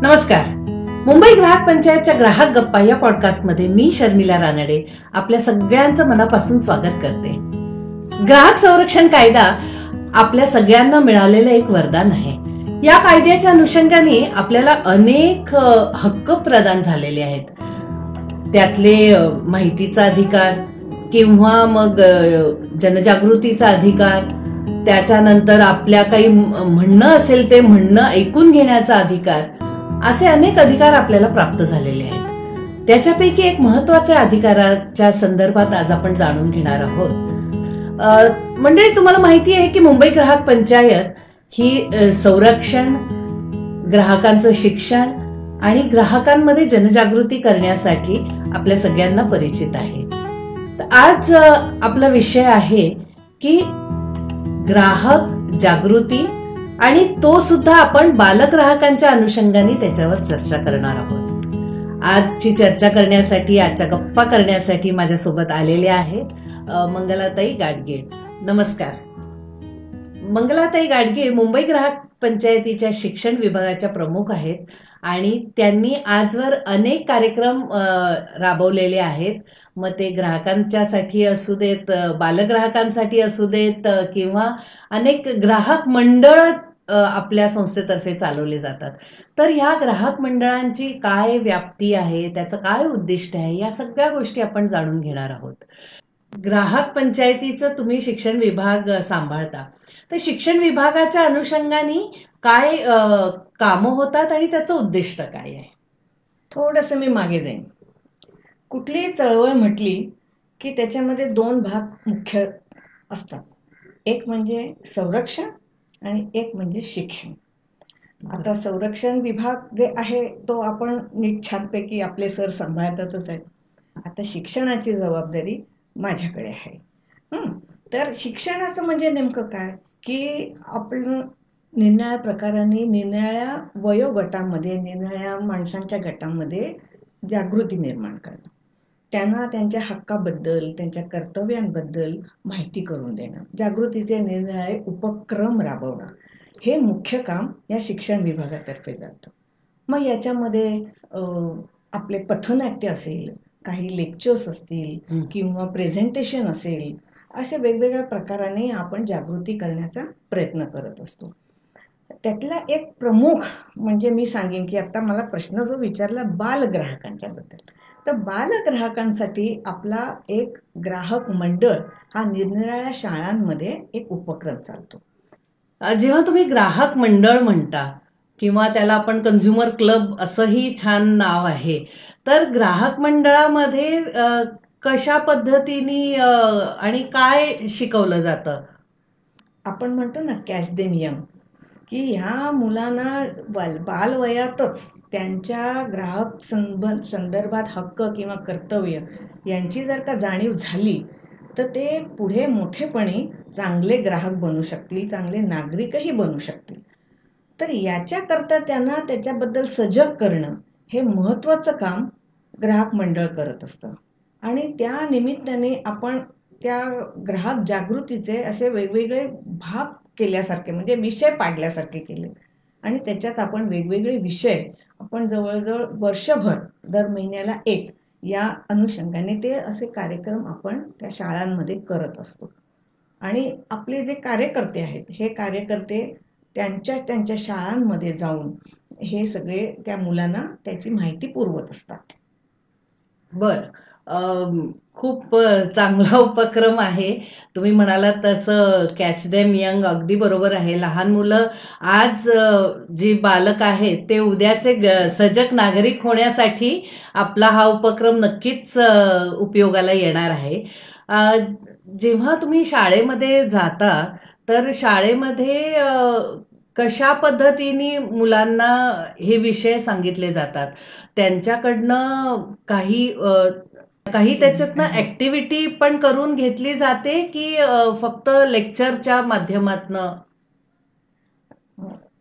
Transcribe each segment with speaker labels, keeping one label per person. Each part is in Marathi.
Speaker 1: नमस्कार. मुंबई ग्राहक पंचायतच्या ग्राहक गप्पा या पॉडकास्टमध्ये मी शर्मिला रानडे आपल्या सगळ्यांचं मनापासून स्वागत करते. ग्राहक संरक्षण कायदा आपल्या सगळ्यांना मिळालेलं एक वरदान आहे. या कायद्याच्या अनुषंगाने आपल्याला अनेक हक्क प्रदान झालेले आहेत. त्यातले माहितीचा अधिकार किंवा मग जनजागृतीचा अधिकार, त्याच्यानंतर आपल्या काही म्हणणं असेल ते म्हणणं ऐकून घेण्याचा अधिकार, असे अनेक अधिकार आपल्याला प्राप्त झालेले आहेत. त्याच्यापैकी एक महत्वाच्या अधिकाराच्या संदर्भात आज आपण जाणून घेणार आहोत. मंडळी, तुम्हाला माहिती आहे की मुंबई ग्राहक पंचायत ही संरक्षण, ग्राहकांचं शिक्षण आणि ग्राहकांमध्ये जनजागृती करण्यासाठी आपल्या सगळ्यांना परिचित आहे. आज आपला विषय आहे की ग्राहक जागृती, आणि तो सुद्धा आपण बालग्राहकांच्या अनुषंगाने त्याच्यावर चर्चा करणार आहोत. आजची चर्चा करण्यासाठी, आजच्या गप्पा करण्यासाठी माझ्यासोबत आलेले आहेत मंगलाताई गाडगीळ. नमस्कार. मंगलाताई गाडगीळ मुंबई ग्राहक पंचायतीच्या शिक्षण विभागाच्या प्रमुख आहेत आणि त्यांनी आजवर अनेक कार्यक्रम राबवलेले आहेत. मग ते ग्राहकांच्यासाठी असू देत, बालग्राहकांसाठी असू देत, किंवा अनेक ग्राहक मंडळ आपल्या संस्थेतर्फे चालवले जातात. तर ह्या ग्राहक मंडळांची काय व्याप्ती आहे, त्याचं काय उद्दिष्ट आहे, या सगळ्या गोष्टी आपण जाणून घेणार आहोत. ग्राहक पंचायतीचं तुम्ही शिक्षण विभाग सांभाळता, तर शिक्षण विभागाच्या अनुषंगाने काय कामं होतात आणि त्याचं उद्दिष्ट काय आहे?
Speaker 2: थोडंसं मी मागे जाईन. कुठलीही चळवळ म्हटली की त्याच्यामध्ये दोन भाग मुख्य असतात. एक म्हणजे संरक्षण आणि एक म्हणजे शिक्षण. आता संरक्षण विभाग जे आहे तो आपण नीट छानपैकी आपले सर सांभाळतातच आहे. आता शिक्षणाची जबाबदारी माझ्याकडे आहे. तर शिक्षणाचं म्हणजे नेमकं काय की आपण निरनिराळ्या प्रकारांनी, निरनिराळ्या वयोगटामध्ये, निरनिराळ्या माणसांच्या गटामध्ये जागृती निर्माण करणं, त्यांना त्यांच्या हक्काबद्दल, त्यांच्या कर्तव्यांबद्दल माहिती करून देणं, जागृतीचे निरनिराळे उपक्रम राबवणं, हे मुख्य काम या शिक्षण विभागातर्फे जातं. मग याच्यामध्ये आपले पथनाट्य असेल, काही लेक्चर्स असतील किंवा प्रेझेंटेशन असेल, अशा वेगवेगळ्या प्रकाराने आपण जागृती करण्याचा प्रयत्न करत असतो. त्यातला एक प्रमुख म्हणजे मी सांगेन की आता मला प्रश्न जो विचारला बालग्राहकांच्या बद्दल, तर बालग्राहकांसाठी आपला एक ग्राहक मंडळ हा निरनिराळ्या शाळांमध्ये एक उपक्रम चालतो.
Speaker 1: जेव्हा तुम्ही ग्राहक मंडळ म्हणता किंवा त्याला आपण कन्झ्युमर क्लब असंही छान नाव आहे, तर ग्राहक मंडळामध्ये कशा पद्धतीने आणि काय शिकवलं जातं?
Speaker 2: आपण म्हणतो ना कॅच देम यंग, की ह्या मुलांना बालवयातच त्यांच्या ग्राहक संदर्भात हक्क किंवा कर्तव्य यांची जर का जाणीव झाली तर ते पुढे मोठेपणी चांगले ग्राहक बनू शकतील, चांगले नागरिकही बनू शकतील. तर याच्याकरता त्यांना त्याच्याबद्दल सजग करणं हे महत्त्वाचं काम ग्राहक मंडळ करत असतं. आणि त्या निमित्ताने आपण त्या ग्राहक जागृतीचे असे वेगवेगळे भाग केल्यासारखे, म्हणजे विषय पाडल्यासारखे केले. आणि त्याच्यात आपण वेगवेगळे विषय आपण जवळजवळ वर्षभर दर महिन्याला एक या अनुषंगाने ते असे कार्यक्रम आपण त्या शाळांमध्ये करत असतो. आणि आपले जे कार्यकर्ते आहेत, हे कार्यकर्ते त्यांच्या शाळांमध्ये जाऊन हे सगळे त्या मुलांना त्याची माहिती पुरवत असतात.
Speaker 1: बर, खूप चांगला उपक्रम आहे. तुम्ही म्हणालात तसं कॅच देम यंग अगदी बरोबर आहे. लहान मुलं आज जी बालक आहेत ते उद्याचे सजग नागरिक होण्यासाठी आपला हा उपक्रम नक्कीच उपयोगाला येणार आहे. जेव्हा तुम्ही शाळेमध्ये जाता तर शाळेमध्ये कशा पद्धतीने मुलांना हे विषय सांगितले जातात? त्यांच्याकडनं काही त्याच्यातनं ऍक्टिव्हिटी पण करून घेतली जाते की फक्त लेक्चरच्या माध्यमातनं?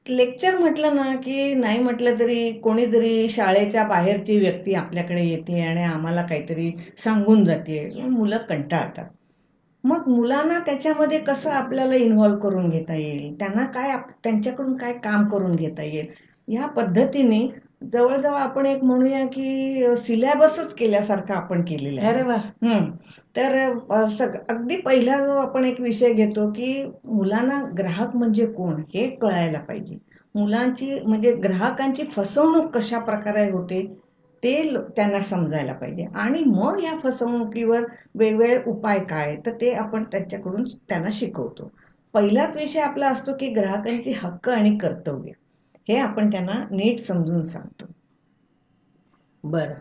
Speaker 2: लेक्चर म्हटलं ना की नाही म्हटलं तरी कोणीतरी शाळेच्या बाहेरची व्यक्ती आपल्याकडे येते आणि आम्हाला काहीतरी सांगून जाते, मुलं कंटाळतात. मग मुलांना त्याच्यामध्ये कसं आपल्याला इन्व्हॉल्व करून घेता येईल, त्यांना काय त्यांच्याकडून काय काम करून घेता येईल, या पद्धतीने जवळजवळ आपण एक म्हणूया की सिलेबसच केल्यासारखं आपण केलेलं आहे.
Speaker 1: अरे वा.
Speaker 2: तर अगदी पहिला जो आपण एक विषय घेतो की मुलांना ग्राहक म्हणजे कोण हे कळायला पाहिजे. मुलांची म्हणजे ग्राहकांची फसवणूक कशा प्रकारे होते ते त्यांना समजायला पाहिजे आणि मग या फसवणुकीवर वेगवेगळे उपाय काय तर ते आपण त्यांच्याकडून त्यांना शिकवतो. पहिलाच विषय आपला असतो की ग्राहकांची हक्क आणि कर्तव्य हे आपण त्यांना नीट समजून सांगतो.
Speaker 1: बर.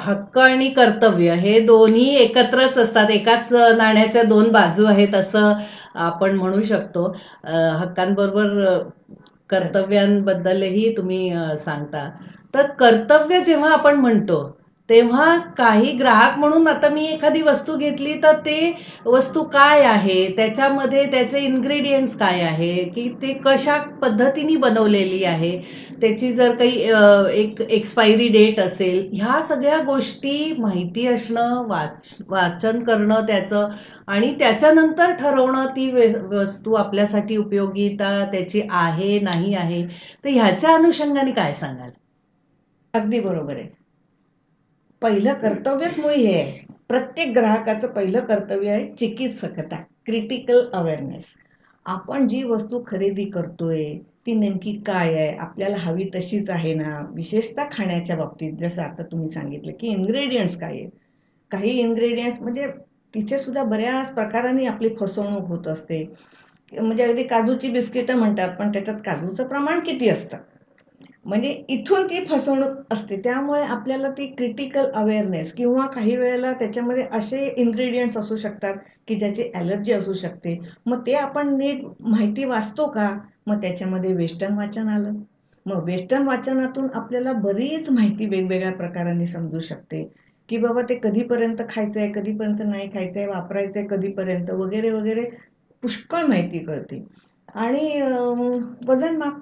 Speaker 1: हक्क आणि कर्तव्य हे दोन्ही एकत्रच असतात, एकाच नाण्याच्या दोन बाजू आहेत असं आपण म्हणू शकतो. हक्कांबरोबर कर्तव्यांबद्दलही तुम्ही सांगता. तर कर्तव्य जेव्हा आपण म्हणतो तेव्हा काही ग्राहक म्हणून आता मी एखादी वस्तू घेतली तर ते वस्तू काय आहे, त्याच्यामध्ये त्याचे इन्ग्रेडियंट्स काय आहे, की ते कशा पद्धतीने बनवलेली आहे, त्याची जर काही एक एक्सपायरी डेट असेल, ह्या सगळ्या गोष्टी माहिती असणं, वाचन करणं त्याचं आणि त्याच्यानंतर ठरवणं ती वस्तू आपल्यासाठी उपयोगिता त्याची आहे नाही आहे. तर ह्याच्या अनुषंगाने काय सांगाल?
Speaker 2: अगदी बरोबर आहे. पहिलं कर्तव्यच मुळी हे आहे. प्रत्येक ग्राहकाचं पहिलं कर्तव्य आहे चिकित्सकता, क्रिटिकल अवेअरनेस. आपण जी वस्तू खरेदी करतोय ती नेमकी काय आहे, आपल्याला हवी तशीच आहे ना. विशेषतः खाण्याच्या बाबतीत जसं आता तुम्ही सांगितलं की इन्ग्रेडियंट्स काय आहेत. काही इन्ग्रेडियंट्स म्हणजे तिथे सुद्धा बऱ्याच प्रकारांनी आपली फसवणूक होत असते. म्हणजे अगदी काजूची बिस्किटं म्हणतात पण त्याच्यात काजूचं प्रमाण किती असतं, म्हणजे इथून ती फसवणूक असते. त्यामुळे आपल्याला ती क्रिटिकल अवेअरनेस किंवा काही वेळेला त्याच्यामध्ये असे इन्ग्रेडियंट्स असू शकतात की ज्याची ॲलर्जी असू शकते. मग ते आपण नीट माहिती वाचतो का, मग त्याच्यामध्ये वेस्टर्न वाचन आलं. मग वेस्टर्न वाचनातून आपल्याला बरीच माहिती वेगवेगळ्या प्रकारांनी समजू शकते की बाबा ते कधीपर्यंत खायचं आहे, कधीपर्यंत नाही खायचं आहे, वापरायचं आहे कधीपर्यंत वगैरे वगैरे पुष्कळ माहिती कळते. आणि वजनमाप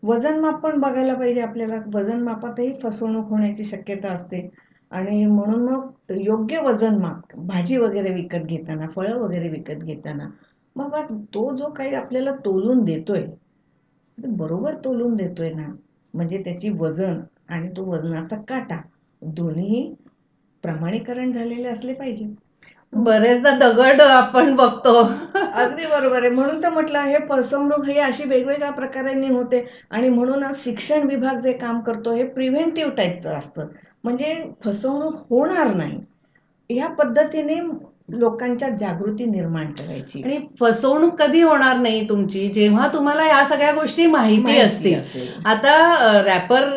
Speaker 2: वजनमाप पण बघायला पाहिजे आपल्याला. वजनमापातही फसवणूक होण्याची शक्यता असते आणि म्हणून मग योग्य वजनमाप भाजी वगैरे विकत घेताना, फळं वगैरे विकत घेताना मग तो जो काही आपल्याला तोलून देतोय बरोबर तोलून देतोय ना, म्हणजे त्याची वजन आणि तो वजनाचा काटा दोन्ही प्रमाणीकरण झालेले असले पाहिजे.
Speaker 1: बरेचदा दगड आपण बघतो.
Speaker 2: अगदी बरोबर आहे. म्हणून तर म्हटलं हे फसवणूक ही अशी वेगवेगळ्या प्रकारांनी होते आणि म्हणूनच शिक्षण विभाग जे काम करतो हे प्रिव्हेंटिव्ह टाईपचं असतं. म्हणजे फसवणूक होणार नाही या पद्धतीने लोकांच्या जागृती निर्माण करायची.
Speaker 1: आणि फसवणूक कधी होणार नाही तुमची, जेव्हा तुम्हाला या सगळ्या गोष्टी माहिती असतील. आता रॅपर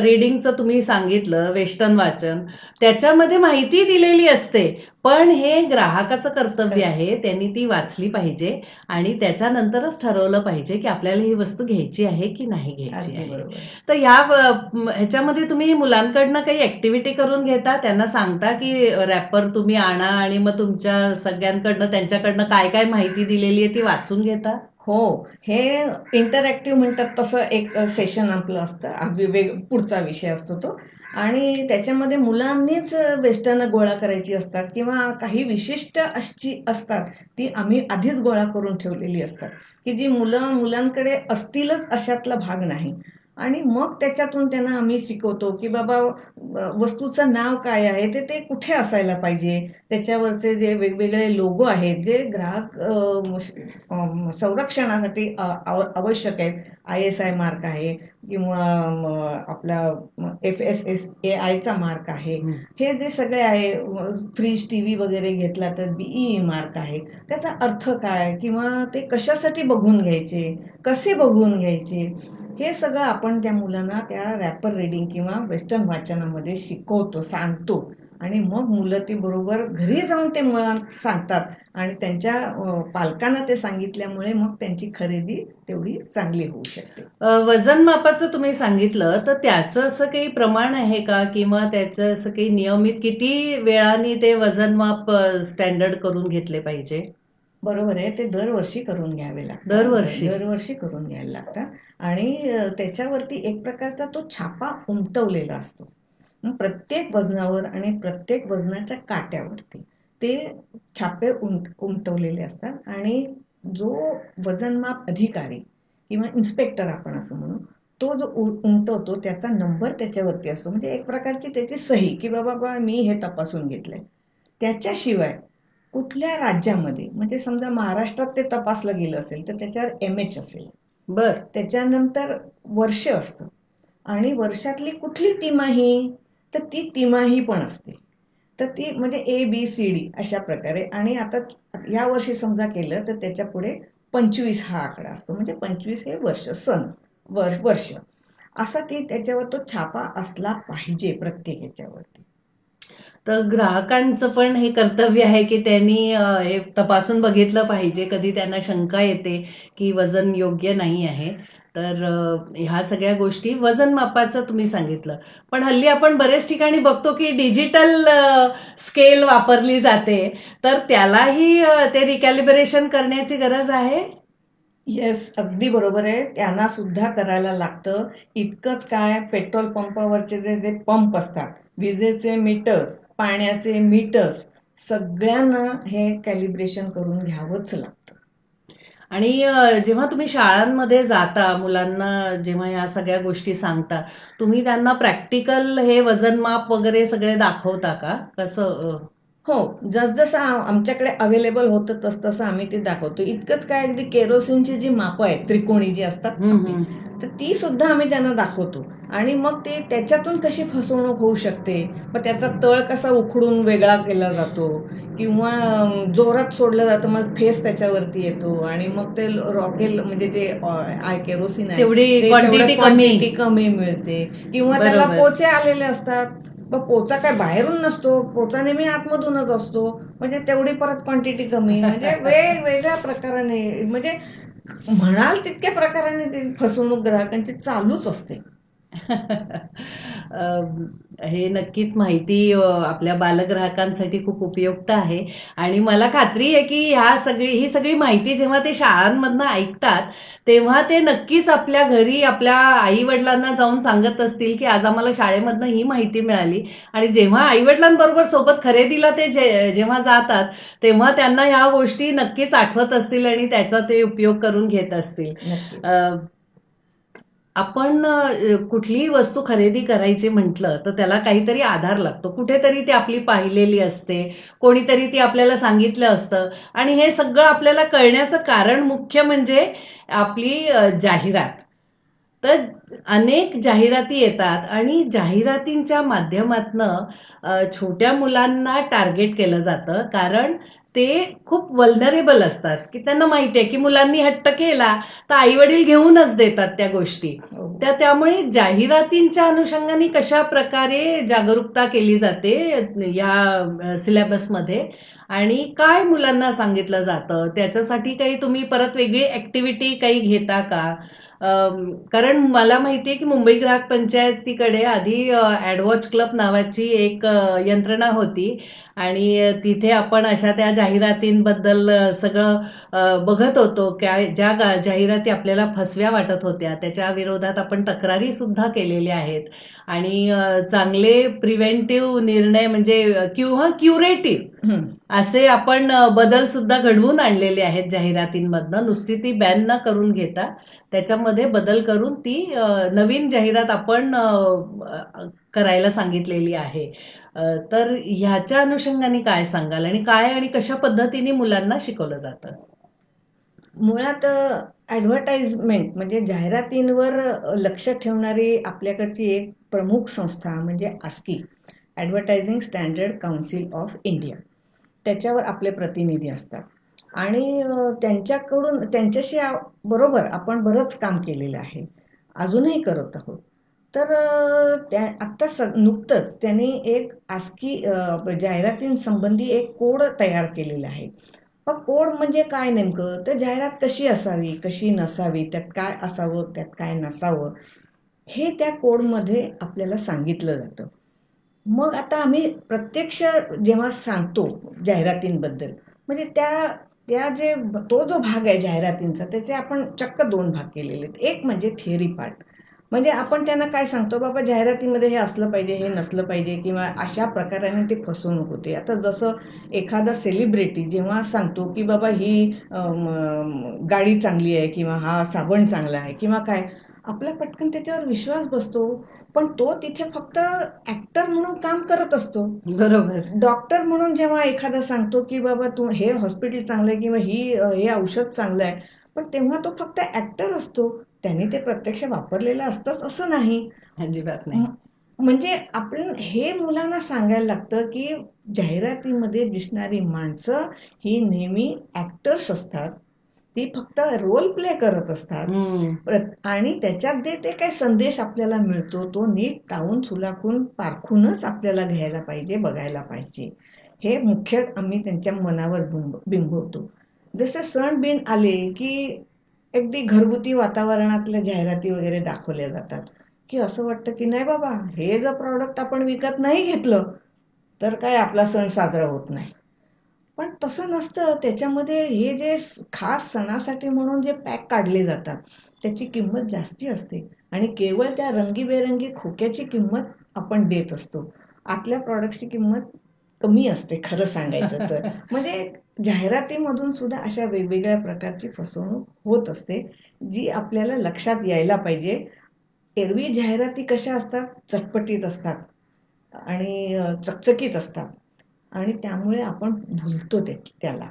Speaker 1: रीडिंगचं तुम्ही सांगितलं, वेस्टर्न वाचन, त्याच्यामध्ये माहिती दिलेली असते, पण हे ग्राहकाचं कर्तव्य आहे, त्यांनी ती वाचली पाहिजे आणि त्याच्यानंतरच ठरवलं पाहिजे की आपल्याला ही वस्तू घ्यायची आहे की नाही घ्यायची आहे. तर ह्याच्यामध्ये तुम्ही मुलांकडनं काही ऍक्टिव्हिटी करून घेता, त्यांना सांगता की रॅपर तुम्ही आणा आणि मग तुमच्या सगळ्यांकडनं त्यांच्याकडनं काय काय माहिती दिलेली आहे ती वाचून घेता?
Speaker 2: हो, हे इंटरॅक्टिव्ह म्हणतात तसं एक सेशन आपलं असतं. पुढचा विषय असतो तो आणि त्याच्यामध्ये मुलांनीच वेस्टर्न गोळा करायची असतात किंवा काही विशिष्ट अशी असतात ती आम्ही आधीच गोळा करून ठेवलेली असतात की जी मुलांकडे असतीलच अशातला भाग नाही. आणि मग त्याच्यातून त्यांना आम्ही शिकवतो की बाबा वस्तूचं नाव काय आहे, ते कुठे असायला पाहिजे, त्याच्यावरचे जे वेगवेगळे लोगो आहेत जे ग्राहक संरक्षणासाठी आवश्यक आहेत. ISI मार्क आहे किंवा आपला FSSAIचा मार्क आहे. हे जे सगळे आहे, फ्रीज टीव्ही वगैरे घेतला तर BEE मार्क आहे. त्याचा अर्थ काय किंवा ते कशासाठी बघून घ्यायचे, कसे बघून घ्यायचे, हे सगळं आपण त्या मुलांना त्या रॅपर रीडिंग किंवा वेस्टर्न वाचनामध्ये शिकवतो, सांगतो आणि मग मुलं ते बरोबर घरी जाऊन ते मुलांना सांगतात आणि त्यांच्या पालकांना ते सांगितल्यामुळे मग त्यांची खरेदी तेवढी चांगली होऊ शकते.
Speaker 1: वजन मापाचं तुम्ही सांगितलं, तर त्याचं असं काही प्रमाण आहे का किंवा त्याचं असं काही नियमित किती वेळाने ते वजनमाप स्टँडर्ड करून घेतले पाहिजे?
Speaker 2: बरोबर आहे, ते दरवर्षी करून घ्यावे लागतात. दरवर्षी करून घ्यायला लागतात आणि त्याच्यावरती एक प्रकारचा तो छापा उमटवलेला असतो. प्रत्येक वजनावर आणि प्रत्येक वजनाच्या काट्यावरती ते छापे उमटवलेले असतात आणि जो वजनमाप अधिकारी किंवा इन्स्पेक्टर आपण असं म्हणू तो जो उमटवतो त्याचा नंबर त्याच्यावरती असतो, म्हणजे एक प्रकारची त्याची सही की बाबा मी हे तपासून घेतलंय. त्याच्याशिवाय कुठल्या राज्यामध्ये, म्हणजे समजा महाराष्ट्रात ते तपासलं गेलं असेल तर त्याच्यावर MH असेल.
Speaker 1: बर.
Speaker 2: त्याच्यानंतर वर्ष असतं आणि वर्षातली कुठली तिमाही, तर ती तिमाही पण असते. तर ती म्हणजे ABCD अशा प्रकारे. आणि आता या वर्षी समजा केलं तर त्याच्या पुढे 25 हा आकडा असतो, म्हणजे 25 हे वर्ष, सन वर्ष. असा ती त्याच्यावर तो छापा असला पाहिजे प्रत्येक ह्याच्यावरती.
Speaker 1: तर ग्राहकांचं पण हे कर्तव्य आहे की त्यांनी हे तपासून बघितलं पाहिजे. कधी त्यांना शंका येते की वजन योग्य नाही आहे, तर ह्या सगळ्या गोष्टी वजन मापाचं तुम्ही सांगितलं. पण हल्ली आपण बरेच ठिकाणी बघतो की डिजिटल स्केल वापरली जाते, तर त्यालाही ते रिकॅलिब्रेशन करण्याची गरज आहे.
Speaker 2: येस, अगदी बरोबर आहे. त्यांना सुद्धा करायला लागतं. इतकंच काय, पेट्रोल पंपावरचे जे पंप असतात, विजेचे मीटर्स, पाण्याचे मीटर्स, सगळ्यांना हे कॅलिब्रेशन करून घ्यावंच लागतं.
Speaker 1: आणि जेव्हा तुम्ही शाळांमध्ये जाता, मुलांना जेव्हा या सगळ्या गोष्टी सांगता, तुम्ही त्यांना प्रॅक्टिकल हे वजनमाप वगैरे सगळे दाखवता का? कसं?
Speaker 2: हो, जसजसं आमच्याकडे अवेलेबल होतं तसं आम्ही ते दाखवतो. इतकंच काय, अगदी केरोसिनची जी मापं आहेत त्रिकोणी जी असतात आपली, तर ती सुद्धा आम्ही त्यांना दाखवतो. आणि मग ते त्याच्यातून कशी फसवणूक होऊ शकते, मग त्याचा तळ कसा उखडून वेगळा केला जातो किंवा जोरात सोडलं जातं, मग फेस त्याच्यावरती येतो आणि मग ते रॉकेल म्हणजे ते केरोसिन आहे
Speaker 1: तेवढी
Speaker 2: ते
Speaker 1: क्वांटिटी
Speaker 2: क्वांटिटी कमी मिळते. किंवा त्याला
Speaker 1: बरोबर.
Speaker 2: पोचे आलेले असतात, मग पोचा काय बाहेरून नसतो, पोचा नेहमी आतमधूनच असतो, म्हणजे तेवढी परत क्वांटिटी कमी. म्हणजे वेगवेगळ्या प्रकाराने, म्हणजे म्हणाल तितक्या प्रकाराने ती फसवणूक ग्राहकांची चालूच असते.
Speaker 1: हे नक्कीच माहिती आपल्या बालग्राहकांसाठी खूप उपयुक्त आहे. आणि मला खात्री आहे की ही सगळी माहिती जेव्हा ते शाळांमधनं ऐकतात, तेव्हा ते नक्कीच आपल्या घरी आपल्या आई वडिलांना जाऊन सांगत असतील की आज आम्हाला शाळेमधनं ही माहिती मिळाली. आणि जेव्हा आई वडिलांबरोबर सोबत खरेदीला ते जेव्हा जातात, तेव्हा त्यांना ह्या गोष्टी नक्कीच आठवत असतील आणि त्याचा ते उपयोग करून घेत असतील. आपण कुठलीही वस्तू खरेदी करायची म्हटलं तर त्याला काहीतरी आधार लागतो. कुठेतरी ती आपली पाहिलेली असते, कोणीतरी ती आपल्याला सांगितलं असतं. आणि हे सगळं आपल्याला कळण्याचं कारण मुख्य म्हणजे आपली जाहिरात. तर अनेक जाहिराती येतात आणि जाहिरातींच्या माध्यमातनं छोट्या मुलांना टार्गेट केलं जातं, कारण ते खूप वल्नरेबल असतात की त्यांना माहिती आहे की मुलांनी हट्ट केला तर आई वडील घेऊनच देतात त्या गोष्टी. त्यामुळे जाहिरातींच्या अनुषंगाने कशा प्रकारे जागरूकता केली जाते या सिलेबसमध्ये, आणि काय मुलांना सांगितलं जातं, त्याच्यासाठी काही तुम्ही परत वेगळी ऍक्टिव्हिटी काही घेता का? कारण मला माहितीये की मुंबई ग्राहक पंचायतीकडे आधी ॲडवॉच क्लब नावाची एक यंत्रणा होती आणि तिथे आपण अशा त्या जाहिरातींबद्दल सगळं बघत होतो. ज्या जाहिराती आपल्याला फसव्या वाटत होत्या त्याच्या विरोधात आपण तक्रारी सुद्धा केलेल्या आहेत. आणि चांगले प्रिव्हेंटिव्ह निर्णय म्हणजे किंवा क्युरेटिव्ह असे आपण बदल सुद्धा घडवून आणलेले आहेत जाहिरातींमधनं. नुसती ती बॅन न करून घेता त्याच्यामध्ये बदल करून ती नवीन जाहिरात आपण करायला सांगितलेली आहे. तर ह्याच्या अनुषंगाने काय सांगाल आणि काय आणि कशा पद्धतीने मुलांना शिकवलं जातं?
Speaker 2: मुळात ॲडव्हर्टाइजमेंट म्हणजे जाहिरातींवर लक्ष ठेवणारी आपल्याकडची एक प्रमुख संस्था म्हणजे ASCI, advertising standard council of India. त्याच्यावर आपले प्रतिनिधी असतात आणि त्यांच्याशी बरोबर आपण बरंच काम केलेलं आहे, अजूनही करत आहोत. तर आत्ता नुकतंच त्यांनी एक ASCI जाहिरातींसंबंधी एक कोड तयार केलेला आहे. मग कोड म्हणजे काय नेमकं, तर जाहिरात कशी असावी, कशी नसावी, त्यात काय असावं, त्यात काय नसावं, हे त्या कोडमध्ये आपल्याला सांगितलं जातं. मग आता आम्ही प्रत्यक्ष जेव्हा सांगतो जाहिरातींबद्दल, म्हणजे तो जो भाग आहे जाहिरातींचा, त्याचे आपण चक्क 2 भाग केलेले आहेत. एक म्हणजे थिअरी पार्ट, म्हणजे आपण त्यांना काय सांगतो, बाबा जाहिरातीमध्ये हे असलं पाहिजे, हे नसलं पाहिजे, किंवा अशा प्रकाराने ते फसवणूक होते. आता जसं एखादा सेलिब्रिटी जेव्हा सांगतो की बाबा ही गाडी चांगली आहे किंवा हा साबण चांगला आहे किंवा काय, आपला पटकन त्याच्यावर विश्वास बसतो. पण तो तिथे फक्त ऍक्टर म्हणून काम करत असतो.
Speaker 1: बरोबर.
Speaker 2: डॉक्टर म्हणून जेव्हा एखादा सांगतो की बाबा तू हे हॉस्पिटल चांगलं आहे किंवा हे औषध चांगलं आहे, पण तेव्हा तो फक्त ऍक्टर असतो. त्याने ते प्रत्यक्ष वापरलेलं असतंच असं नाही.
Speaker 1: अजिबात नाही.
Speaker 2: म्हणजे आपण हे मुलांना सांगायला लागतं की जाहिरातीमध्ये दिसणारी माणसं ही नेहमी ऍक्टर्स असतात. ती फक्त रोल प्ले करत असतात. आणि त्याच्यात जे ते काही संदेश आपल्याला मिळतो तो नीट तावून सुलाखून पारखूनच आपल्याला घ्यायला पाहिजे, बघायला पाहिजे. हे मुख्य आम्ही त्यांच्या मनावर बिंबवतो. जसे सण बिन आले की अगदी घरगुती वातावरणातल्या जाहिराती वगैरे दाखवल्या जातात, की असं वाटतं की नाही बाबा, हे जर प्रॉडक्ट आपण विकत नाही घेतलं तर काय आपला सण साजरा होत नाही. पण तसं नसतं. त्याच्यामध्ये हे जे खास सणासाठी म्हणून जे पॅक काढले जातात त्याची किंमत जास्ती असते आणि केवळ त्या रंगीबेरंगी खोक्याची किंमत आपण देत असतो. आतल्या प्रॉडक्टची किंमत कमी असते खरं सांगायचं तर. म्हणजे जाहिरातीमधून सुद्धा अशा वेगवेगळ्या प्रकारची फसवणूक होत असते, जी आपल्याला लक्षात यायला पाहिजे. एरवी जाहिराती कशा असतात, चटपटीत असतात आणि चकचकीत असतात आणि त्यामुळे आपण भुलतो त्याला.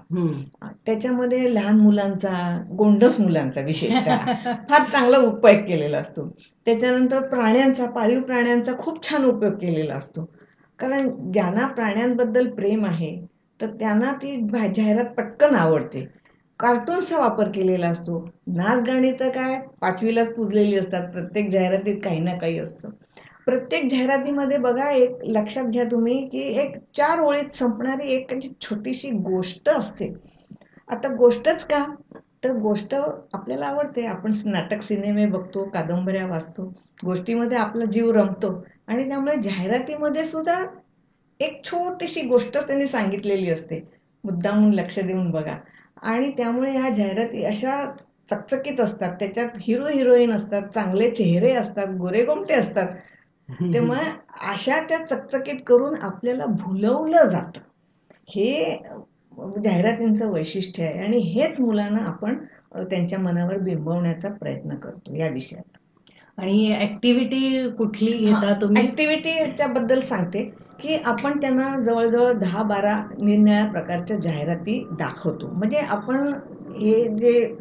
Speaker 2: त्याच्यामध्ये लहान मुलांचा, गोंडस मुलांचा विशेषतः फार चांगला उपयोग केलेला असतो. त्याच्यानंतर प्राण्यांचा, पाळीव प्राण्यांचा खूप छान उपयोग केलेला असतो. कारण ज्यांना प्राण्यांबद्दल प्रेम आहे तर त्यांना ती जाहिरात पटकन आवडते. कार्टून्सचा वापर केलेला असतो. नाच गाणी तर काय 5वीलाच पुजलेली असतात. प्रत्येक जाहिरातीत काही ना काही असतं. प्रत्येक जाहिरातीमध्ये बघा, एक लक्षात घ्या तुम्ही की एक 4 ओळीत संपणारी एक छोटीशी गोष्ट असते. आता गोष्टच का, तर गोष्ट आपल्याला आवडते. आपण नाटक, सिनेमे बघतो, कादंबऱ्या वाचतो, गोष्टीमध्ये आपला जीव रमतो आणि त्यामुळे जाहिरातीमध्ये सुद्धा एक छोटीशी गोष्ट त्यांनी सांगितलेली असते. मुद्दामून लक्ष देऊन बघा. आणि त्यामुळे ह्या जाहिराती अशा चकचकीत असतात. त्याच्यात हिरो हिरोईन असतात, चांगले चेहरे असतात, गोरेगोमटे असतात. तेव्हा अशा त्या चकचकीत करून आपल्याला भुलवलं जातं. हे जाहिरातींचं वैशिष्ट्य आहे आणि हेच मुलांना आपण त्यांच्या मनावर बिंबवण्याचा प्रयत्न करतो या विषयात.
Speaker 1: आणि ऍक्टिव्हिटी कुठली घेता तुम्ही?
Speaker 2: ऍक्टिव्हिटीच्या बद्दल सांगते की आपण त्यांना जवळजवळ 10-12 निरनिळ्या प्रकारच्या जाहिराती दाखवतो. म्हणजे आपण हे जे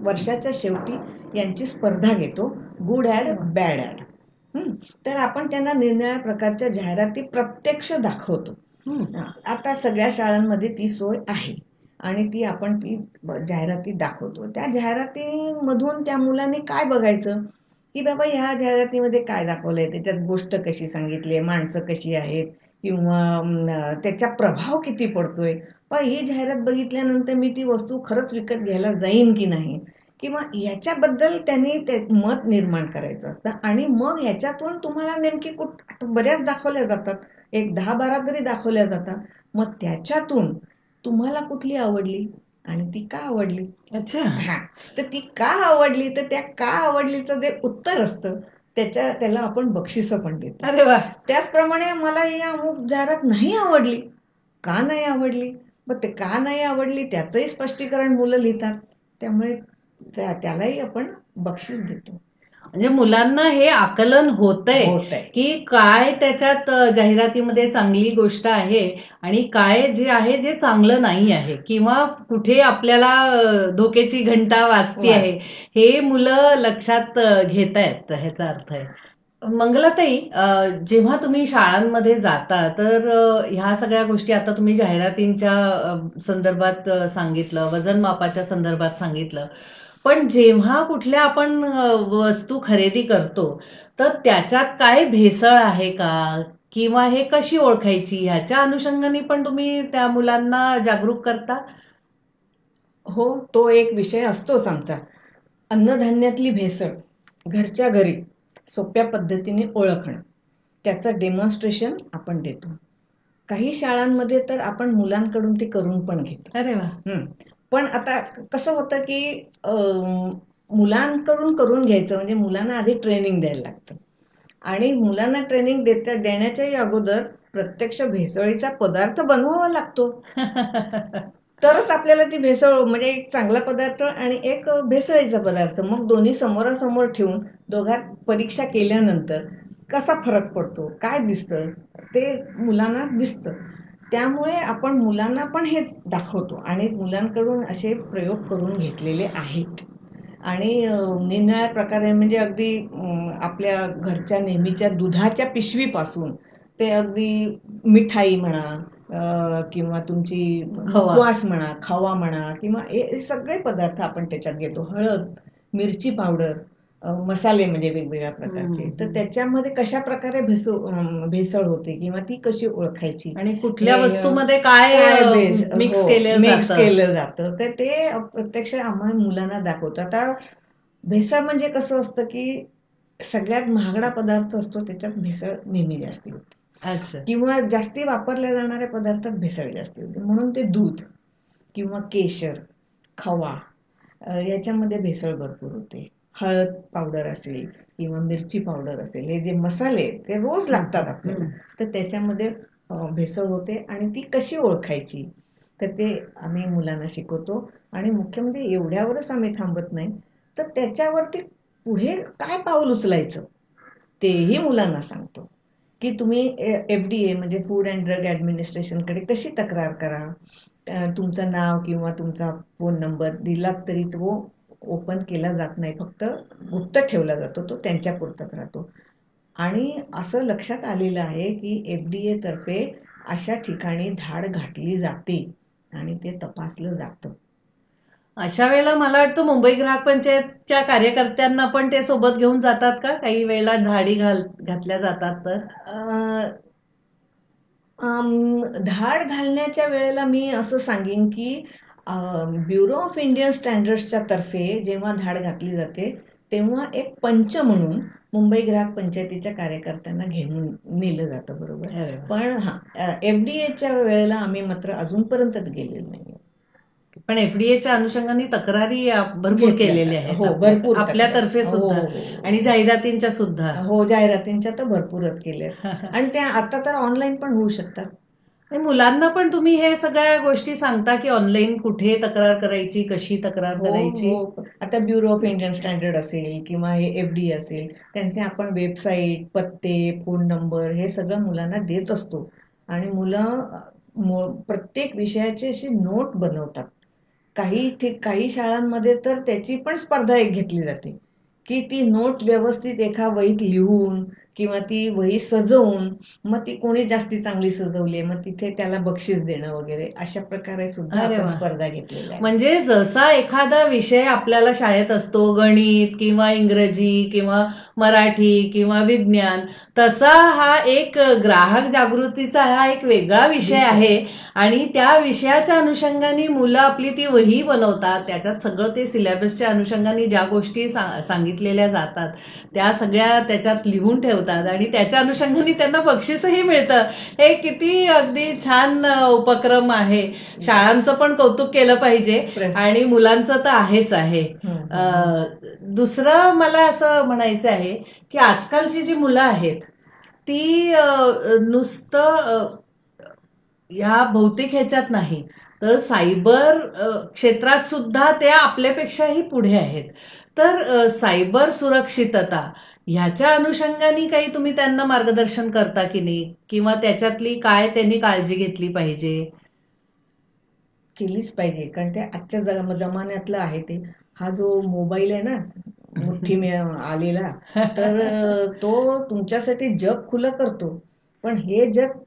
Speaker 2: वर्षाच्या शेवटी यांची स्पर्धा घेतो, गुड ॲड, बॅड ॲड. तर आपण त्यांना निरनिळ्या प्रकारच्या जाहिराती प्रत्यक्ष दाखवतो. आता सगळ्या शाळांमध्ये ती सोय आहे आणि आपण ती जाहिराती दाखवतो. त्या जाहिरातीमधून त्या मुलांनी काय बघायचं की बाबा ह्या जाहिरातीमध्ये काय दाखवलंय, त्याच्यात गोष्ट कशी सांगितली, माणसं कशी आहेत किंवा त्याचा प्रभाव किती पडतोय. पण ही जाहिरात बघितल्यानंतर मी ती वस्तू खरंच विकत घ्यायला जाईन की नाही, किंवा याच्याबद्दल त्यांनी मत निर्माण करायचं असतं. आणि मग ह्याच्यातून तुम्हाला नेमकी बऱ्याच दाखवल्या जातात, एक 10-12 तरी दाखवल्या जातात. मग त्याच्यातून तुम्हाला कुठली आवडली आणि ती का आवडली.
Speaker 1: अच्छा.
Speaker 2: तर ती का आवडली, तर त्या का आवडलीचं जे उत्तर असतं त्याला आपण बक्षिसं पण देतो.
Speaker 1: अरे वा.
Speaker 2: त्याचप्रमाणे मला ही अमुक जाहिरात नाही आवडली, का नाही आवडली, मग ते का नाही आवडली त्याचंही स्पष्टीकरण मुलं लिहितात. त्यामुळे त्यालाही आपण बक्षीस देतो.
Speaker 1: म्हणजे मुलांना हे आकलन होतंय की काय त्याच्यात जाहिरातीमध्ये चांगली गोष्ट आहे आणि काय जे आहे जे चांगलं नाही आहे, किंवा कुठे आपल्याला धोक्याची घंटा वाजती आहे, हे मुलं लक्षात घेतायत, ह्याचा अर्थ आहे. मंगलाताई, जेव्हा तुम्ही शाळांमध्ये जाता तर ह्या सगळ्या गोष्टी आता तुम्ही जाहिरातींच्या संदर्भात सांगितलं, वजन मापाच्या संदर्भात सांगितलं, पण जेव्हा कुठल्या आपण वस्तू खरेदी करतो तर त्याच्यात काय भेसळ आहे का, किंवा हे कशी ओळखायची, ह्याच्या अनुषंगाने पण तुम्ही त्या मुलांना जागरूक करता?
Speaker 2: हो, तो एक विषय असतोच आमचा. अन्नधान्यातली भेसळ घरच्या घरी सोप्या पद्धतीने ओळखणं, त्याचं डेमॉन्स्ट्रेशन आपण देतो. काही शाळांमध्ये तर आपण मुलांकडून ते करून पण घेतो.
Speaker 1: अरे वा.
Speaker 2: पण आता कसं होतं की मुलांकडून करून घ्यायचं म्हणजे मुलांना आधी ट्रेनिंग द्यायला लागतं आणि मुलांना ट्रेनिंग देण्याच्याही अगोदर प्रत्यक्ष भेसळीचा पदार्थ बनवावा लागतो. तरच आपल्याला ती भेसळ, म्हणजे एक चांगला पदार्थ आणि एक भेसळीचा पदार्थ, मग दोन्ही समोरासमोर ठेवून दोघात परीक्षा केल्यानंतर कसा फरक पडतो, काय दिसतं ते मुलांना दिसतं. त्यामुळे आपण मुलांना पण हे दाखवतो आणि मुलांकडून असे प्रयोग करून घेतलेले आहेत. आणि निरनिराळ्या प्रकारे, म्हणजे अगदी आपल्या घरच्या नेहमीच्या दुधाच्या पिशवीपासून ते अगदी मिठाई म्हणा, किंवा तुमची
Speaker 1: खवा.
Speaker 2: मुखवास म्हणा, खवा म्हणा, किंवा हे सगळे पदार्थ आपण त्याच्यात घेतो. हळद, मिरची पावडर, मसाले म्हणजे वेगवेगळ्या प्रकारचे. तर त्याच्यामध्ये कशा प्रकारे भेसळ होते किंवा ती कशी ओळखायची
Speaker 1: आणि कुठल्या
Speaker 2: हे,
Speaker 1: वस्तूमध्ये काय मिक्स
Speaker 2: मिक्स
Speaker 1: जातं.
Speaker 2: केलं जातं, तर ते प्रत्यक्ष आम्हाला मुलांना दाखवतो. आता भेसळ म्हणजे कसं असतं की सगळ्यात महागडा पदार्थ असतो त्याच्यात भेसळ नेहमी जास्ती होते,
Speaker 1: अच्छा.
Speaker 2: किंवा जास्ती वापरल्या जाणाऱ्या पदार्थात भेसळ जास्ती होते. म्हणून ते दूध किंवा केशर, खवा, याच्यामध्ये भेसळ भरपूर होते. हळद पावडर असेल किंवा मिरची पावडर असेल, हे जे मसाले ते रोज लागतात आपल्याला, तर त्याच्यामध्ये भेसळ होते. आणि ती कशी ओळखायची तर ते आम्ही मुलांना शिकवतो. आणि मुख्य म्हणजे एवढ्यावरच आम्ही थांबत नाही, तर त्याच्यावरती पुढे काय पाऊल उचलायचं तेही मुलांना सांगतो. की तुम्ही FDA म्हणजे फूड अँड ड्रग ॲडमिनिस्ट्रेशनकडे कशी तक्रार करा, तुमचं नाव किंवा तुमचा फोन नंबर दिलात तरी तो ओपन केला जात नाही, फक्त गुप्त ठेवला जातो, तो त्यांच्यापुरताच राहतो. आणि असं लक्षात आलेलं आहे की FDA तर्फे अशा ठिकाणी धाड घातली जाते आणि ते तपासलं जातं.
Speaker 1: अशा वेळेला मला वाटतं मुंबई ग्राहक पंचायतच्या कार्यकर्त्यांना पण ते सोबत घेऊन जातात का? काही वेळेला धाडी घातल्या जातात तर?
Speaker 2: धाड घालण्याच्या वेळेला मी असं सांगेन की ब्युरो ऑफ इंडियन स्टँडर्ड्सच्या तर्फे जेव्हा धाड घातली जाते तेव्हा एक पंच म्हणून मुंबई ग्राहक पंचायतीच्या कार्यकर्त्यांना घेऊन नेलं जातं, बरोबर. पण FDAच्या वेळेला आम्ही मात्र अजूनपर्यंत गेलेलो नाही.
Speaker 1: पण FDAच्या अनुषंगाने तक्रारी भरपूर केलेल्या आहेत.
Speaker 2: हो, भरपूर
Speaker 1: आपल्यातर्फे सुद्धा आणि जाहिरातींच्या सुद्धा.
Speaker 2: हो, जाहिरातींच्या तर भरपूरच केल्या. आणि त्या आता तर ऑनलाईन पण होऊ शकतात.
Speaker 1: आणि मुलांना पण तुम्ही हे सगळ्या गोष्टी सांगता की ऑनलाईन कुठे तक्रार करायची, कशी तक्रार करायची?
Speaker 2: आता ब्युरो ऑफ इंडियन स्टँडर्ड असेल किंवा हे FDA असेल, त्यांचे आपण वेबसाईट, पत्ते, फोन नंबर हे सगळं मुलांना देत असतो. आणि मुलं प्रत्येक विषयाची अशी नोट बनवतात. काही शाळांमध्ये तर त्याची पण स्पर्धा एक घेतली जाते की ती नोट व्यवस्थित एका वहीत लिहून किंवा ती वही सजवून, मग ती कोणी जास्ती चांगली सजवली मग तिथे त्याला बक्षीस देणं वगैरे, अशा प्रकारे सुद्धा आपण स्पर्धा घेतलेल्या आहेत.
Speaker 1: म्हणजे जसा एखादा विषय आपल्याला शाळेत असतो, गणित किंवा इंग्रजी किंवा मराठी किंवा विज्ञान, तसा हा एक ग्राहक जागृतीचा हा एक वेगळा विषय आहे. आणि त्या विषयाच्या अनुषंगाने मुलं आपली ती वही बनवतात, त्याच्यात सगळं ते सिलेबसच्या अनुषंगाने ज्या गोष्टी सांगितलेल्या जातात त्या सगळ्या त्याच्यात लिहून ठेवतात आणि त्याच्या अनुषंगाने त्यांना बक्षीसही मिळतं. हे किती अगदी छान उपक्रम आहे. शाळांचं पण कौतुक केलं पाहिजे आणि मुलांचं तर आहेच आहे. दुसरं मला असं म्हणायचं आहे की आजकालची जी मुलं आहेत ती नुसतं ह्या भौतिक ह्याच्यात नाही तर सायबर क्षेत्रात सुद्धा त्या आपल्यापेक्षाही पुढे आहेत. तर सायबर सुरक्षितता ह्याच्या अनुषंगाने काही तुम्ही त्यांना मार्गदर्शन करता की नाही, किंवा त्याच्यातली काय त्यांनी काळजी घेतली पाहिजे?
Speaker 2: केलीच पाहिजे, कारण ते आजच्या जमान्यातलं आहे. ते हा जो मोबाईल आहे ना मुठ्ठी आलेला, तर तो तुमच्यासाठी जग खुलं करतो, पण हे जग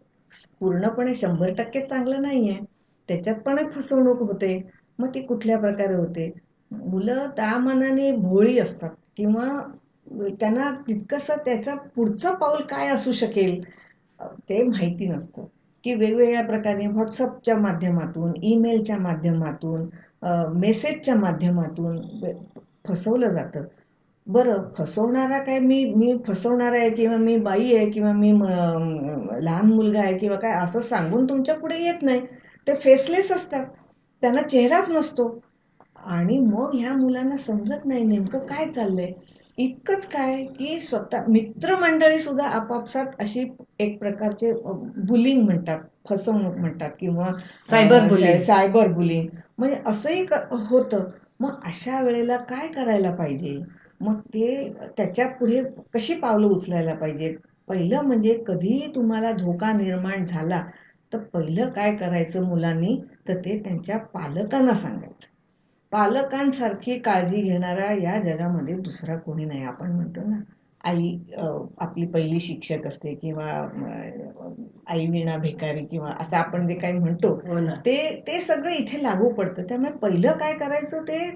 Speaker 2: पूर्णपणे 100% चांगलं नाहीये. त्याच्यात पण एक फसवणूक होते. मग ती कुठल्या प्रकारे होते, मुलं त्या मनाने भोळी असतात किंवा त्यांना तितकंसं त्याचं पुढचं पाऊल काय असू शकेल ते माहिती नसतं. की वेगवेगळ्या प्रकारे व्हॉट्सअपच्या माध्यमातून, ईमेलच्या माध्यमातून, मेसेजच्या माध्यमातून फसवलं जातं. बरं, फसवणारा काय, मी फसवणार आहे किंवा मी बाई आहे किंवा मी लहान मुलगा आहे किंवा काय असं सांगून तुमच्या पुढे येत नाही. ते फेसलेस असतात, त्यांना चेहराच नसतो. आणि मग ह्या मुलांना समजत नाही नेमकं काय चाललंय. इतकंच काय की स्वतः मित्रमंडळी सुद्धा आपापसात अशी एक प्रकारचे बुलिंग म्हणतात, फसवणूक म्हणतात किंवा
Speaker 1: सायबर बुलिंग.
Speaker 2: सायबर बुलिंग म्हणजे असंही होतं. मग अशा वेळेला काय करायला पाहिजे, मग ते त्याच्या पुढे कशी पावलं उचलायला पाहिजेत. पहिलं म्हणजे कधीही तुम्हाला धोका निर्माण झाला तर पहिलं काय करायचं मुलांनी, तर ते त्यांच्या पालकांना सांगायचं. पालकांसारखी काळजी घेणारा या जगामध्ये दुसरा कोणी नाही. आपण म्हणतो ना, आई आपली पहिली शिक्षक असते किंवा आई विणा भिकारी किंवा असं आपण जे काही म्हणतो
Speaker 1: हो ना.
Speaker 2: ते ते सगळं इथे लागू पडतं. त्यामुळे पहिलं काय करायचं ते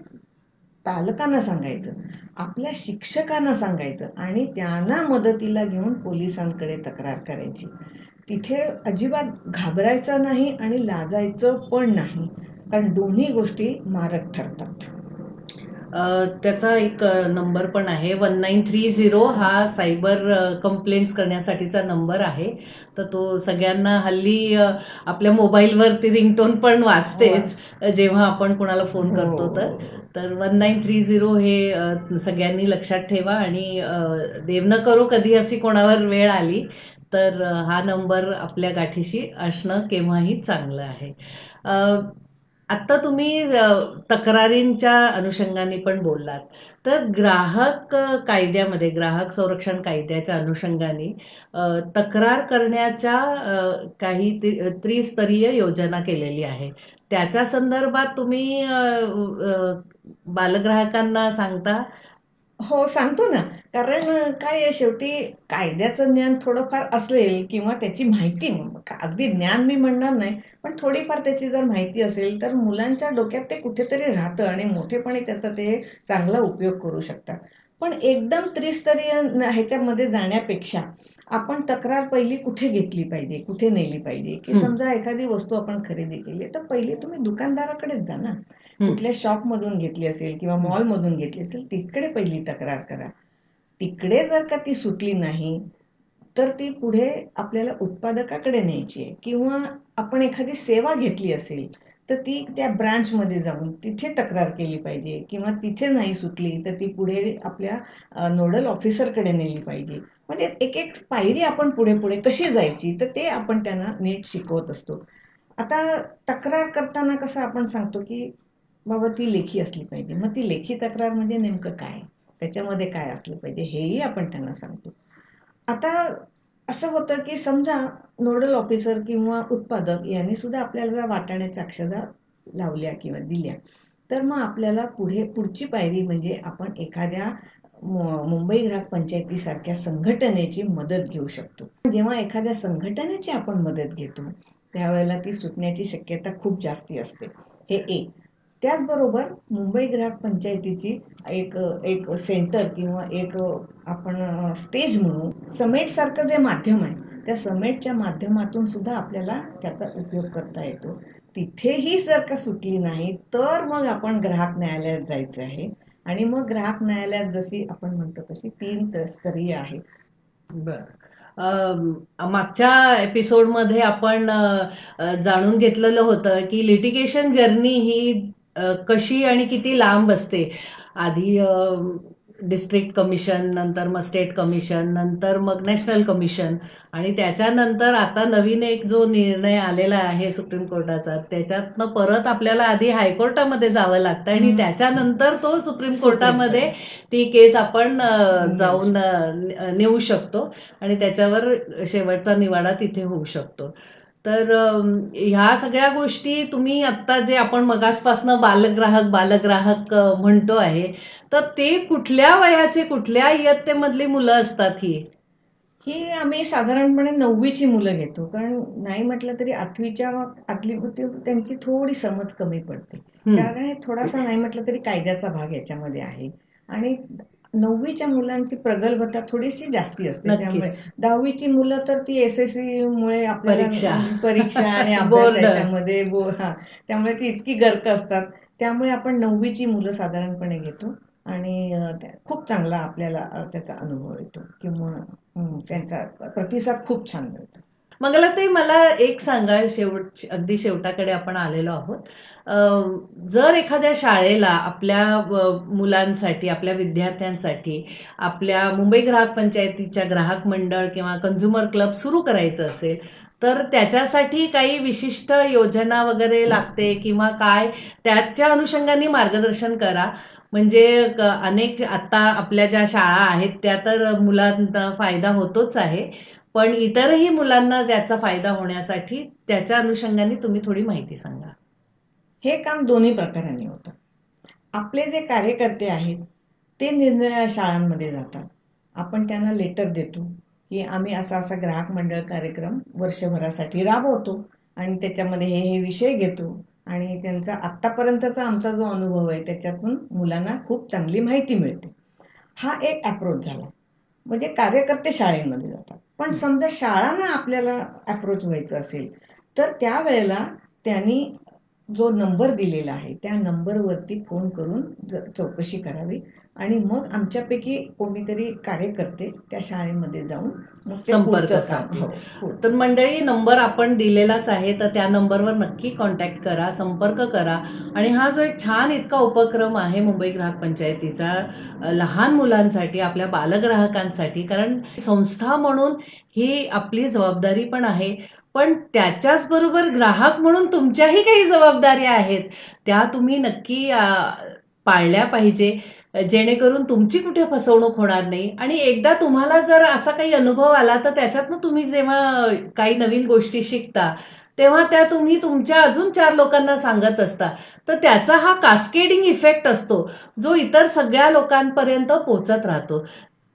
Speaker 2: पालकांना सांगायचं, आपल्या शिक्षकांना सांगायचं आणि त्यांना मदतीला घेऊन पोलिसांकडे तक्रार करायची. तिथे अजिबात घाबरायचं नाही आणि लाजायचं पण नाही, कारण दोन्ही गोष्टी मारक ठरतात.
Speaker 1: त्याचा एक नंबर पण आहे 1930 हा सायबर कंप्लेंट्स करण्यासाठीचा नंबर आहे. तर तो सगळ्यांना हल्ली आपल्या मोबाईलवर ती रिंगटोन पण वाजतेच जेव्हा आपण कोणाला फोन करतो तर 1930 हे सगळ्यांनी लक्षात ठेवा. आणि देव न करो कधी अशी कोणावर वेळ आली तर हा नंबर आपल्या गाठीशी असणं केव्हाही चांगलं आहे. आत्ता तुम्ही तक्रारींच्या अनुषंगाने पण बोललात. तर ग्राहक कायद्यामध्ये, ग्राहक संरक्षण कायद्याच्या अनुषंगाने तक्रार करण्याच्या काही त्रिस्तरीय योजना केलेली आहे. त्याच्या संदर्भात तुम्ही बालग्राहकांना सांगता?
Speaker 2: हो, सांगतो ना. कारण काय आहे, शेवटी कायद्याचं ज्ञान थोडंफार असेल किंवा त्याची माहिती, अगदी ज्ञान मी म्हणणार नाही, पण थोडीफार त्याची जर माहिती असेल तर मुलांच्या डोक्यात ते कुठेतरी राहतं आणि मोठेपणी त्याचा ते चांगला उपयोग करू शकतात. पण एकदम त्रिस्तरीय ह्याच्यामध्ये जाण्यापेक्षा आपण तक्रार पहिली कुठे घेतली पाहिजे, कुठे नेली पाहिजे, की समजा एखादी वस्तू आपण खरेदी केली तर पहिली तुम्ही दुकानदाराकडेच जा ना. कुठल्या शॉपमधून घेतली असेल किंवा मॉलमधून घेतली असेल तिकडे पहिली तक्रार करा. तिकडे जर का ती सुटली नाही तर ती पुढे आपल्याला उत्पादकाकडे न्यायची आहे किंवा आपण एखादी सेवा घेतली असेल तर ती त्या ब्रांचमध्ये जाऊन तिथे तक्रार केली पाहिजे किंवा तिथे नाही सुटली तर ती पुढे आपल्या नोडल ऑफिसरकडे नेली पाहिजे. म्हणजे एक एक पायरी आपण पुढे पुढे कशी जायची तर ते आपण त्यांना नीट शिकवत असतो. आता तक्रार करताना कसं आपण सांगतो की बाबा ती लेखी असली पाहिजे. मग ती लेखी तक्रार म्हणजे नेमकं काय, त्याच्यामध्ये काय असलं पाहिजे हेही आपण त्यांना सांगतो. आता असं होतं की समजा नोडल ऑफिसर किंवा उत्पादक यांनी सुद्धा आपल्याला जर वाटाण्याच्या अक्षता लावल्या किंवा दिल्या तर मग आपल्याला पुढची पायरी म्हणजे आपण एखाद्या मुंबई ग्राहक पंचायतीसारख्या संघटनेची मदत घेऊ शकतो. जेव्हा एखाद्या संघटनेची आपण मदत घेतो त्यावेळेला ती सुटण्याची शक्यता खूप जास्ती असते. हे एक. त्याचबरोबर मुंबई ग्राहक पंचायतीची एक एक सेंटर किंवा एक आपण स्टेज म्हणू, समेट सारखं जे माध्यम आहे त्या समेटच्या माध्यमातून सुद्धा आपल्याला त्याचा उपयोग करता येतो. तिथेही जर का सुटली नाही तर मग आपण ग्राहक न्यायालयात जायचं आहे आणि मग ग्राहक न्यायालयात जशी आपण म्हणतो तशी 3 स्तरीय आहे.
Speaker 1: मागच्या एपिसोडमध्ये आपण जाणून घेतलेलं होतं की लिटिगेशन जर्नी ही कशी आणि किती लांब असते. आधी डिस्ट्रिक्ट कमिशन, नंतर मग स्टेट कमिशन, नंतर मग नॅशनल कमिशन आणि त्याच्यानंतर आता नवीन एक जो निर्णय आलेला आहे सुप्रीम कोर्टाचा त्याच्यातनं परत आपल्याला आधी हायकोर्टामध्ये जावं लागतं आणि त्याच्यानंतर तो सुप्रीम कोर्टामध्ये ती केस आपण जाऊन नेऊ शकतो आणि त्याच्यावर शेवटचा निवाडा तिथे होऊ शकतो. तर ह्या सगळ्या गोष्टी तुम्ही आत्ता जे आपण मगासपासनं बालग्राहक म्हणतो आहे तर ते कुठल्या वयाचे, कुठल्या इयत्तेमधली मुलं असतात
Speaker 2: ही आम्ही साधारणपणे 9वीची मुलं घेतो. कारण नाही म्हटलं तरी आठली त्यांची थोडी समज कमी पडते. कारण हे थोडासा नाही म्हटलं तरी कायद्याचा भाग याच्यामध्ये आहे आणि 9वीच्या मुलांची प्रगल्भता थोडीशी जास्ती असते. त्यामुळे 10वीची मुलं तर ती SSC मुळे आपल्याला परीक्षा आणि अभ्यास याच्यामध्ये त्यामुळे ती इतकी गर्क असतात. त्यामुळे आपण 9वीची मुलं साधारणपणे घेतो आणि खूप चांगला आपल्याला त्याचा अनुभव येतो किंवा त्यांचा प्रतिसाद खूप छान मिळतो.
Speaker 1: मंगलाताई, मला एक सांगा, अगदी शेवटाकडे आपण आलेलो आहोत. जर एखाद्या शाळेला आपल्या मुलांसाठी, आपल्या विद्यार्थ्यांसाठी आपल्या मुंबई ग्राहक पंचायतीच्या ग्राहक मंडळ किंवा कन्झ्युमर क्लब सुरू करायचं असेल, तर त्याच्यासाठी काही विशिष्ट योजना वगैरे लागते किंवा काय, त्याच्या अनुषंगाने मार्गदर्शन करा. म्हणजे अनेक आता आपल्या ज्या शाळा आहेत त्या तर मुलांना फायदा होतोच आहे, पण इतरही मुलांना त्याचा फायदा होण्यासाठी त्याच्या अनुषंगाने तुम्ही थोडी माहिती सांगा.
Speaker 2: हे काम दोन्ही प्रकारांनी होतं. आपले जे कार्यकर्ते आहेत ते निरनिराळ्या शाळांमध्ये जातात. आपण त्यांना लेटर देतो की आम्ही असा असा ग्राहक मंडळ कार्यक्रम वर्षभरासाठी राबवतो आणि त्याच्यामध्ये हे विषय घेतो आणि त्यांचा आत्तापर्यंतचा आमचा जो अनुभव आहे त्याच्यातून मुलांना खूप चांगली माहिती मिळते. हा एक अप्रोच झाला. म्हणजे कार्यकर्ते शाळेमध्ये जातात. पण समजा शाळांना आपल्याला अप्रोच व्हायचं असेल तर त्यावेळेला त्यांनी जो नंबर दिलेला आहे त्या नंबरवरती फोन करून चौकशी करावी आणि मग आमच्यापैकी कोणीतरी कार्यकर्ते त्या शाळेमध्ये जाऊन
Speaker 1: संपर्क साधतील. तर मंडळी, नंबर आपण दिलेलाच आहे, तर त्या नंबरवर नक्की कॉन्टॅक्ट करा, संपर्क करा. आणि हा जो एक छान इतका उपक्रम आहे मुंबई ग्राहक पंचायतीचा लहान मुलांसाठी, आपल्या बालग्राहकांसाठी, कारण संस्था म्हणून ही आपली जबाबदारी पण आहे, पण त्याच्याच बरोबर ग्राहक म्हणून तुमच्याही काही जबाबदाऱ्या आहेत, त्या तुम्ही नक्की पाळल्या पाहिजे, जेणेकरून तुमची कुठे फसवणूक होणार नाही. आणि एकदा तुम्हाला जर असा काही अनुभव आला तर त्याच्यातनं तुम्ही जेव्हा काही नवीन गोष्टी शिकता तेव्हा त्या तुम्ही तुमच्या अजून 4 लोकांना सांगत असता, तर त्याचा हा कास्केडिंग इफेक्ट असतो जो इतर सगळ्या लोकांपर्यंत पोहोचत राहतो.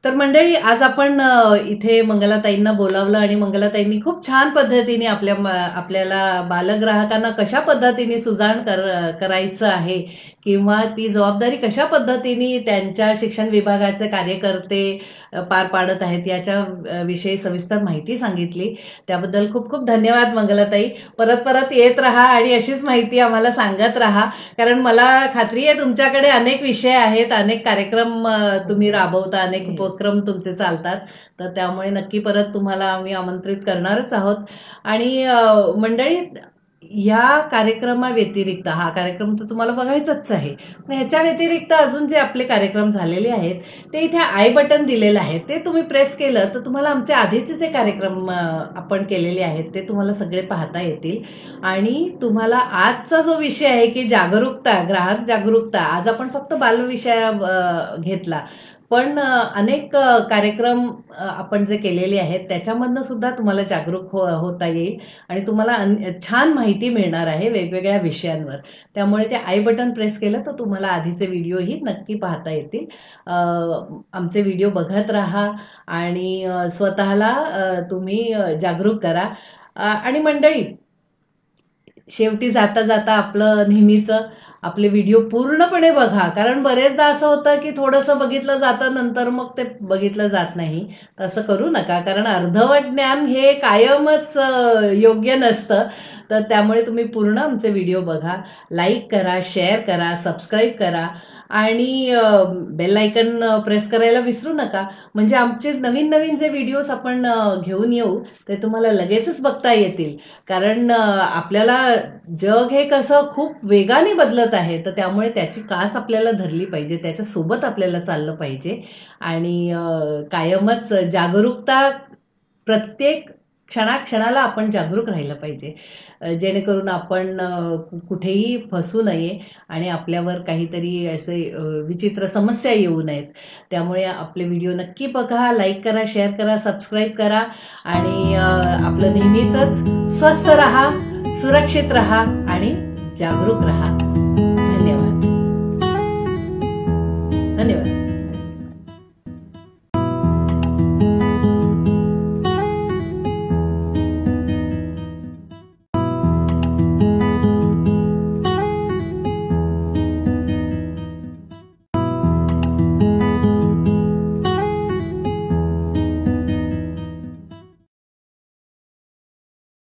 Speaker 1: तर मंडळी, आज आपण इथे मंगलाताईंना बोलावलं आणि मंगलाताईंनी खूप छान पद्धतीने आपल्याला बालग्राहकांना कशा पद्धतीने सुजाण करायचं आहे किंवा ती जबाबदारी कशा पद्धतीने त्यांच्या शिक्षण विभागाचे कार्यकर्ते पार पाडत आहेत याच्या विषयी सविस्तर माहिती सांगितली. त्याबद्दल खूप खूप धन्यवाद मंगलाताई. परत परत येत राहा आणि अशीच माहिती आम्हाला सांगत राहा, कारण मला खात्री आहे तुमच्याकडे अनेक विषय आहेत, अनेक कार्यक्रम तुम्ही राबवता, अनेक उपक्रम तुमचे चालतात, तर त्यामुळे नक्की परत तुम्हाला आम्ही आमंत्रित करणारच आहोत. आणि मंडळी, या कार्यक्रमाव्यतिरिक्त, हा कार्यक्रम तर तुम्हाला बघायचाच आहे, पण ह्याच्या व्यतिरिक्त अजून जे आपले कार्यक्रम झालेले आहेत ते इथे आय बटन दिलेलं आहे, ते तुम्ही प्रेस केलं तर तुम्हाला आमचे आधीचे जे कार्यक्रम आपण केलेले आहेत ते तुम्हाला सगळे पाहता येतील. आणि तुम्हाला आजचा जो विषय आहे की जागरूकता, ग्राहक जागरूकता, आज आपण फक्त बालविषय घेतला, पण अनेक कार्यक्रम आपण जे केलेले आहेत त्याच्यामधनं सुद्धा तुम्हाला जागरूक होता येईल आणि तुम्हाला छान माहिती मिळणार आहे वेगवेगळ्या विषयांवर. त्यामुळे ते आय बटन प्रेस केलं तर तुम्हाला आधीचे व्हिडिओही नक्की पाहता येतील. आमचे व्हिडिओ बघत राहा आणि स्वतःला तुम्ही जागरूक करा. आणि मंडळी, शेवटी जाता जाता आपलं नेहमीचं आपले व्हिडिओ पूर्णपणे बघा, कारण बरेचदा असं होतं की थोडंसं बघितलं जातं नंतर मग ते बघितलं जात नाही. तसं करू नका, कारण अर्धवट ज्ञान हे कायमच योग्य नसतं. तर त्यामुळे तुम्ही पूर्ण आमचे व्हिडिओ बघा, लाईक करा, शेअर करा, सबस्क्राईब करा आणि बेल आयकन प्रेस करायला विसरू नका, म्हणजे आमचे नवीन नवीन जे व्हिडिओज आपण घेऊन येऊ ते तुम्हाला लगेचच बघता येतील. कारण आपल्याला जग हे कसं खूप वेगाने बदलत आहे, तर त्यामुळे त्याची कास आपल्याला धरली पाहिजे, त्याच्यासोबत आपल्याला चाललं पाहिजे. आणि कायमच जागरूकता, प्रत्येक क्षणाक्षणाला आपण जागरूक राहिलं पाहिजे, जेणेकरून आपण कुठेही फसू नये आणि आपल्यावर काहीतरी असे विचित्र समस्या येऊ नयेत. त्यामुळे आपले व्हिडिओ नक्की बघा, लाईक करा, शेअर करा, सबस्क्राईब करा आणि आपलं नेहमीच स्वस्थ रहा, सुरक्षित रहा आणि जागरूक रहा.